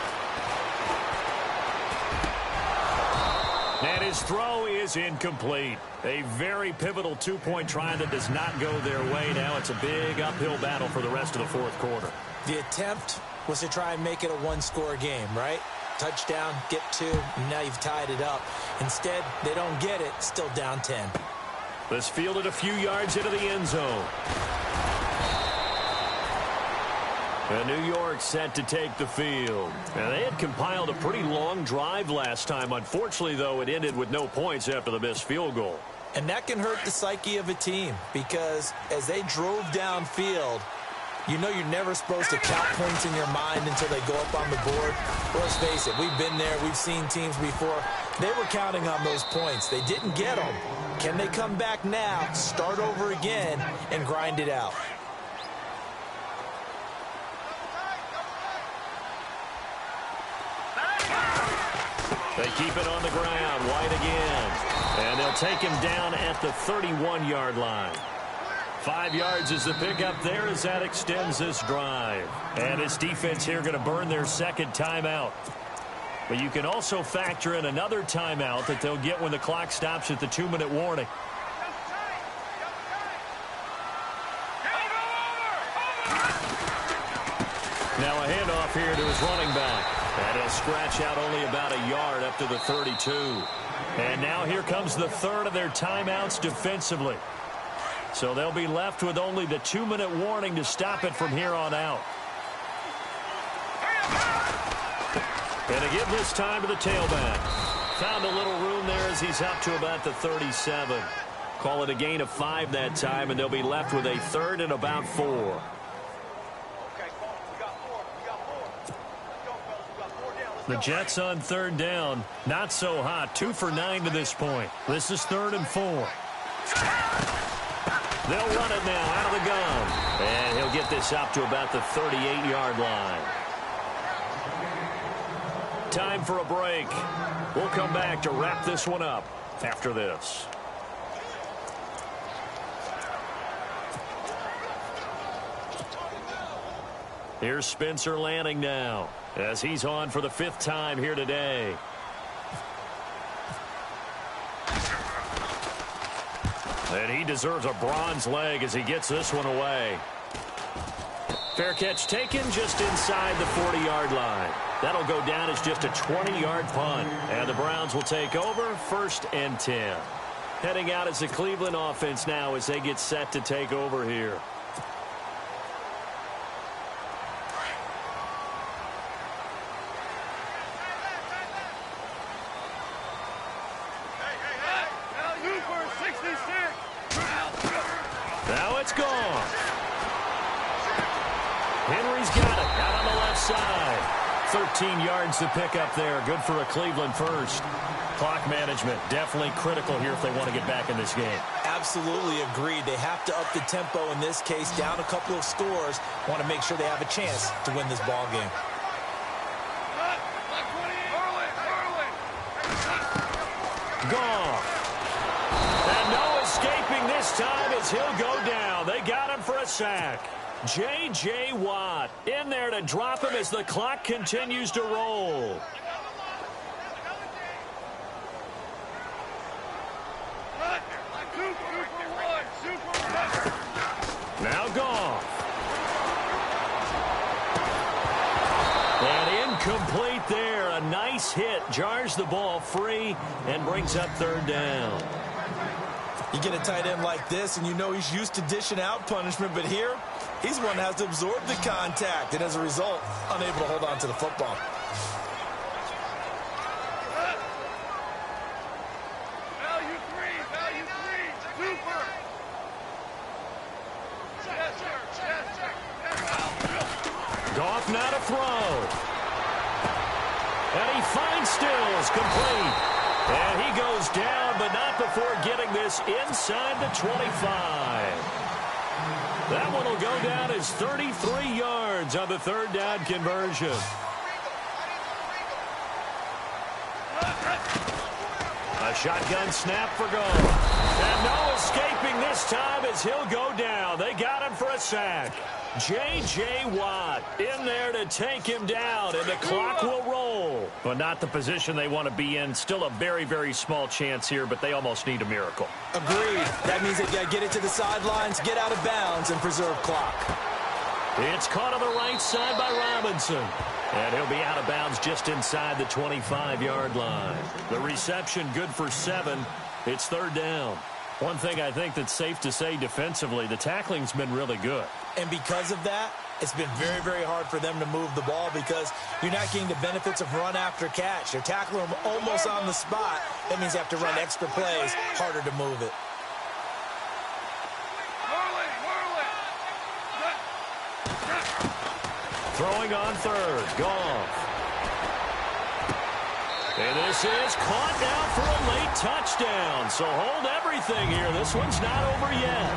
And his throw is incomplete. A very pivotal two-point try that does not go their way. Now it's a big uphill battle for the rest of the fourth quarter. The attempt was to try and make it a one-score game, right? Touchdown, get 2, and now you've tied it up. Instead, they don't get it, still down 10. This fielded a few yards into the end zone. And New York set to take the field. And they had compiled a pretty long drive last time. Unfortunately, though, it ended with no points after the missed field goal. And that can hurt the psyche of a team because as they drove downfield, you know you're never supposed to count points in your mind until they go up on the board. Well, let's face it, we've been there. We've seen teams before. They were counting on those points. They didn't get them. Can they come back now, start over again, and grind it out? They keep it on the ground. White again. And they'll take him down at the 31-yard line. 5 yards is the pickup there as that extends this drive. And this defense here going to burn their second timeout. But you can also factor in another timeout that they'll get when the clock stops at the 2-minute warning. Now a handoff here to his running back. And he'll scratch out only about a yard up to the 32. And now here comes the third of their timeouts defensively. So they'll be left with only the 2-minute warning to stop it from here on out. And to give this time to the tailback. Found a little room there as he's up to about the 37. Call it a gain of 5 that time, and they'll be left with a third and about 4. The Jets on third down. Not so hot. 2 for 9 to this point. This is 3rd and 4. They'll run it now out of the gun. And he'll get this up to about the 38-yard line. Time for a break. We'll come back to wrap this one up after this. Here's Spencer Lanning now as he's on for the 5th time here today. And he deserves a bronze leg as he gets this one away. Fair catch taken just inside the 40-yard line. That'll go down as just a 20-yard punt. And the Browns will take over 1st and 10. Heading out as the Cleveland offense now as they get set to take over here. Now it's gone. Henry's got it out on the left side. 13 yards to pick up there. Good for a Cleveland first. Clock management definitely critical here if they want to get back in this game. Absolutely agreed. They have to up the tempo in this case, down a couple of scores. Want to make sure they have a chance to win this ball game. Gone. And no escaping this time as he'll go down. They got him for a sack. J.J. Watt in there to drop him as the clock continues to roll. Now gone. And incomplete there. A nice hit. Jars the ball free and brings up 3rd down. You get a tight end like this, and you know he's used to dishing out punishment, but here, he's one that has to absorb the contact, and as a result, unable to hold on to the football. Value three, super. Goff now to throw. And he finds Stills, complete. And he goes down, but not before getting this inside the 25. That one will go down as 33 yards on the third down conversion. A shotgun snap for goal. And no escaping this time as he'll go down. They got him for a sack. J.J. Watt in there to take him down, and the clock will roll. But not the position they want to be in. Still a very, very small chance here, but they almost need a miracle. Agreed. That means they got to get it to the sidelines, get out of bounds, and preserve clock. It's caught on the right side by Robinson. And he'll be out of bounds just inside the 25-yard line. The reception good for 7. It's third down. One thing I think that's safe to say defensively, the tackling's been really good. And because of that, it's been very, very hard for them to move the ball because you're not getting the benefits of run after catch. They're tackling them almost on the spot. That means you have to run extra plays, harder to move it. Throwing on third, Goff. And this is caught now for a late touchdown. So hold everything here. This one's not over yet.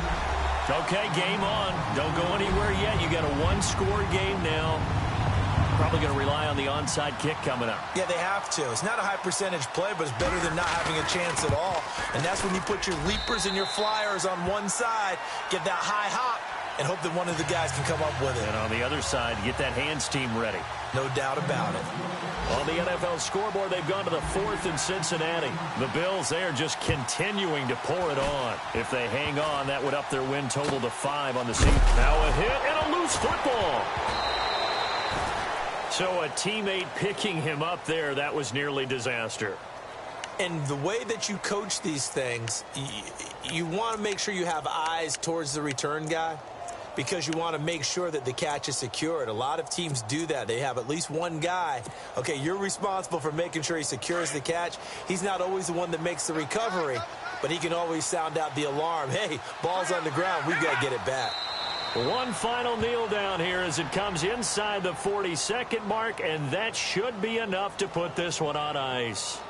Okay, game on. Don't go anywhere yet. You got a one-score game now. Probably going to rely on the onside kick coming up. Yeah, they have to. It's not a high-percentage play, but it's better than not having a chance at all. And that's when you put your leapers and your flyers on one side, get that high hop, and hope that one of the guys can come up with it. And on the other side, get that hands team ready. No doubt about it. On the NFL scoreboard, they've gone to the 4th in Cincinnati. The Bills, they are just continuing to pour it on. If they hang on, that would up their win total to 5 on the season. Now a hit and a loose football. So a teammate picking him up there, that was nearly disaster. And the way that you coach these things, you want to make sure you have eyes towards the return guy, because you want to make sure that the catch is secured. A lot of teams do that. They have at least one guy. Okay, you're responsible for making sure he secures the catch. He's not always the one that makes the recovery, but he can always sound out the alarm. Hey, ball's on the ground. We've got to get it back. One final kneel down here as it comes inside the 40-second mark, and that should be enough to put this one on ice.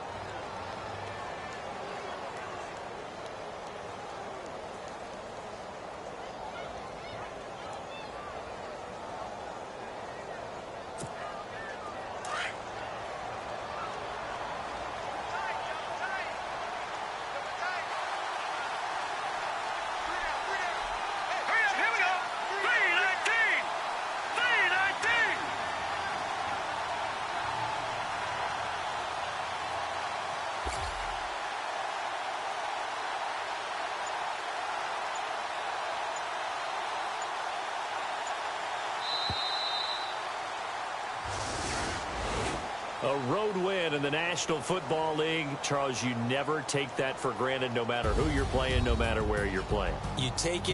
A road win in the National Football League. Charles, you never take that for granted no matter who you're playing, no matter where you're playing. You take it